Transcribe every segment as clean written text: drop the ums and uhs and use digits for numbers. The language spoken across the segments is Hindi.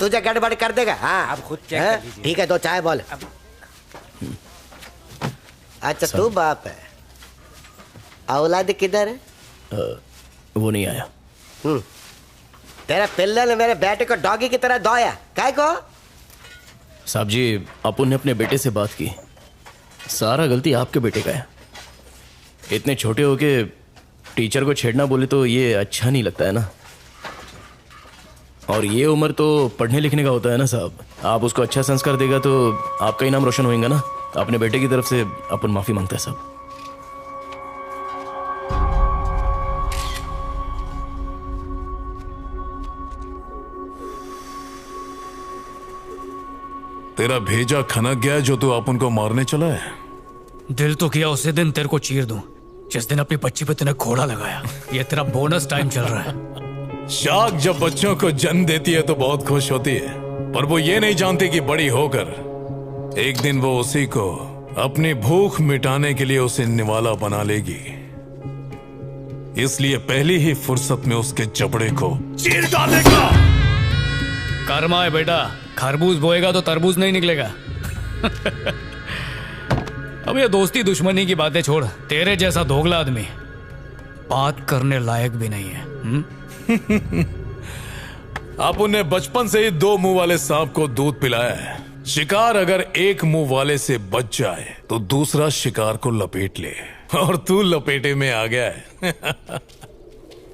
तुझे गड़बड़ कर देगा। हाँ आप खुद चेक कर लीजिए। ठीक है, 2 चाय बोल। अच्छा तू बाप है, औलाद किधर है? वो नहीं आया। तेरा पिल्ले ने मेरे बेटे को डॉगी की तरह दौया, काय को? साहब जी, अपुन ने अपने बेटे से बात की, सारा गलती आपके बेटे का है। इतने छोटे होके टीचर को छेड़ना बोले तो ये अच्छा नहीं लगता है ना। और ये उम्र तो पढ़ने लिखने का होता है ना साहब। आप उसको अच्छा संस्कार देगा तो आपका ही नाम रोशन होएगा ना। अपने बेटे की तरफ से अपन माफी मांगता है साहब। तेरा भेजा खनक गया जो तू अपन को मारने चला है। दिल तो किया उसी दिन तेरे को चीर दूं जिस दिन अपनी बच्ची पे तूने घोड़ा लगाया। ये तेरा बोनस टाइम चल रहा है। शाख जब बच्चों को जन्म देती है तो बहुत खुश होती है, पर वो ये नहीं जानती कि बड़ी होकर एक दिन वो उसी को अपनी भूख मिटाने के लिए उसे निवाला बना लेगी। इसलिए पहली ही फुर्सत में उसके जबड़े को चीर डालेगा। कर्मा है बेटा, खरबूज बोएगा तो तरबूज नहीं निकलेगा। अब ये दोस्ती दुश्मनी की बातें छोड़, तेरे जैसा दोगला आदमी बात करने लायक भी नहीं है। आप उन्हें बचपन से ही 2 मुंह वाले सांप को दूध पिलाया है। शिकार अगर एक मुंह वाले से बच जाए तो दूसरा शिकार को लपेट ले, और तू लपेटे में आ गया है।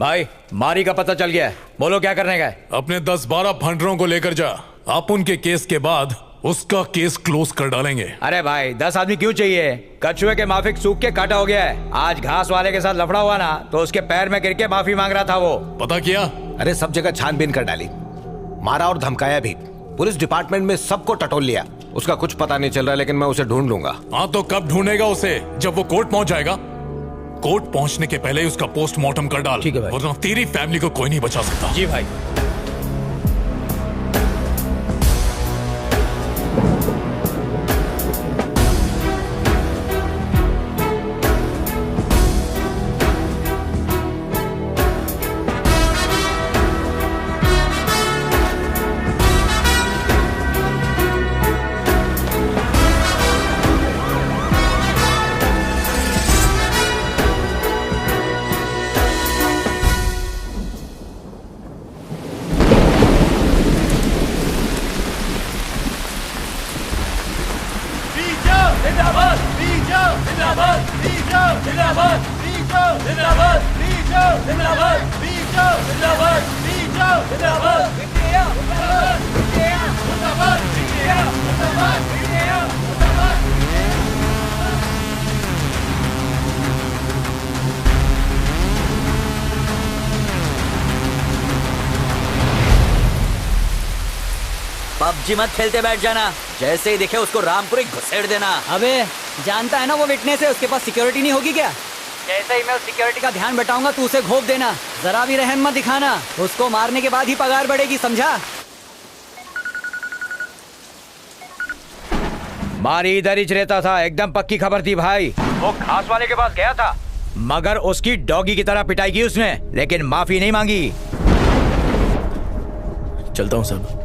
भाई मारी का पता चल गया है, बोलो क्या करने का है? अपने 10-12 फंडरों को लेकर जा। आप उनके केस के बाद उसका केस क्लोज कर डालेंगे। अरे भाई 10 आदमी क्यों चाहिए? कछुए के माफिक सूख के काटा हो गया है। आज घास वाले के साथ लफड़ा हुआ ना तो उसके पैर में गिर के माफी मांग रहा था वो। पता किया? अरे सब जगह छानबीन कर डाली, मारा और धमकाया भी। पुलिस डिपार्टमेंट में सबको टटोल लिया। उसका कुछ पता नहीं चल रहा, लेकिन मैं उसे ढूंढ लूंगा। हाँ तो कब ढूंढेगा उसे? जब वो कोर्ट पहुंच जाएगा। कोर्ट पहुंचने के पहले ही उसका पोस्टमार्टम कर डाल, वरना तेरी फैमिली को कोई नहीं बचा सकता। जी भाई। पबजी मत खेलते बैठ जाना, जैसे ही दिखे उसको रामपुरी घुसेड़ देना। अबे जानता है ना वो विटनेस है, उसके पास सिक्योरिटी नहीं होगी क्या? जैसे ही मैं उस सिक्योरिटी का ध्यान बटाऊंगा तू उसे घोप देना, जरा भी रहम मत दिखाना। उसको मारने के बाद ही पगार बढ़ेगी, समझा? मारी इधर ही रहता था, एकदम पक्की खबर थी भाई। वो घास वाले के पास गया था, मगर उसकी डॉगी की तरह पिटाई की उसने, लेकिन माफी नहीं मांगी। चलता हूँ साहब।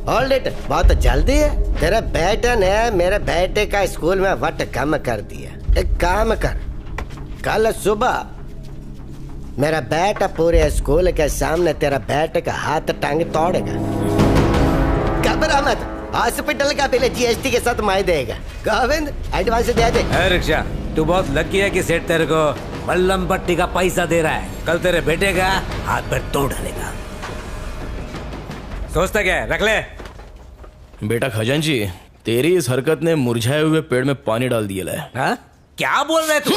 होल्ड इट, बहुत जल्दी है। तेरे बेटे ने मेरे बेटे का स्कूल में वट कम कर दिया। एक काम कर, कल सुबह मेरा बेटा पूरे स्कूल के सामने तेरा बेटे का हाथ टांग तोड़ेगा। घबरा मत, हॉस्पिटल का बिल जीएसटी के साथ मैं देगा। गोविंद एडवांस दे दे। रिक्शा, तू बहुत लकी है कि सेठ तेरे को बल्लम पट्टी का पैसा दे रहा है। कल तेरे बेटे का हाथ पैर तोड़ डालेगा। सोचता क्या है, रख ले। बेटा खजांची, तेरी इस हरकत ने मुरझाए हुए पेड़ में पानी डाल दिया है। हाँ? क्या बोल रहे तू?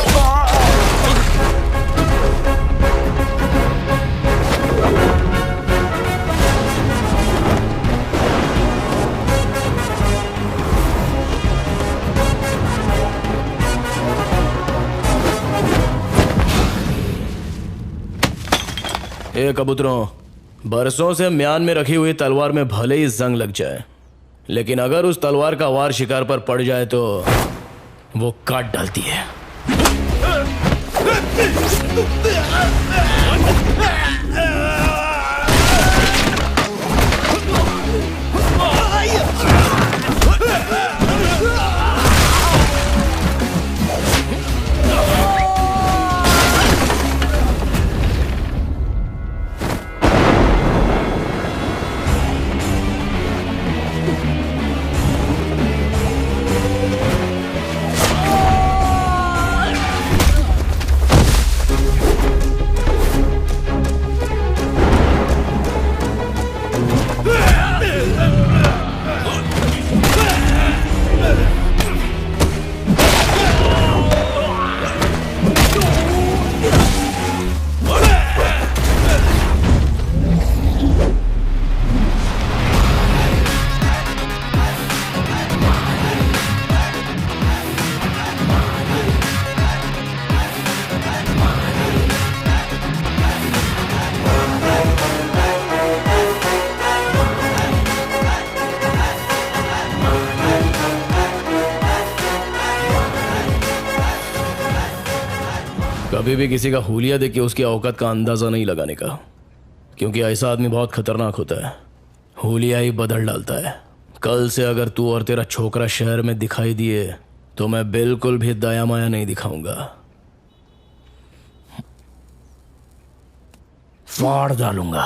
ए कबूतरों, बरसों से म्यान में रखी हुई तलवार में भले ही जंग लग जाए, लेकिन अगर उस तलवार का वार शिकार पर पड़ जाए तो वो काट डालती है। कभी भी किसी का हुलिया देख के उसकी औकात का अंदाजा नहीं लगाने का, क्योंकि ऐसा आदमी बहुत खतरनाक होता है। हुलिया ही बदल डालता है। कल से अगर तू और तेरा छोकरा शहर में दिखाई दिए तो मैं बिल्कुल भी दया माया नहीं दिखाऊंगा, फाड़ डालूंगा।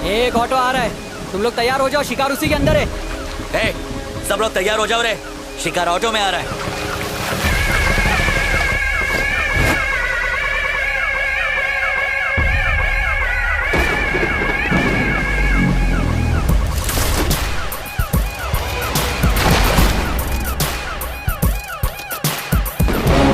एक ऑटो आ रहा है, तुम लोग तैयार हो जाओ, शिकार उसी के अंदर है। ए, सब लोग तैयार हो जाओ रे, शिकार ऑटो में आ रहा है।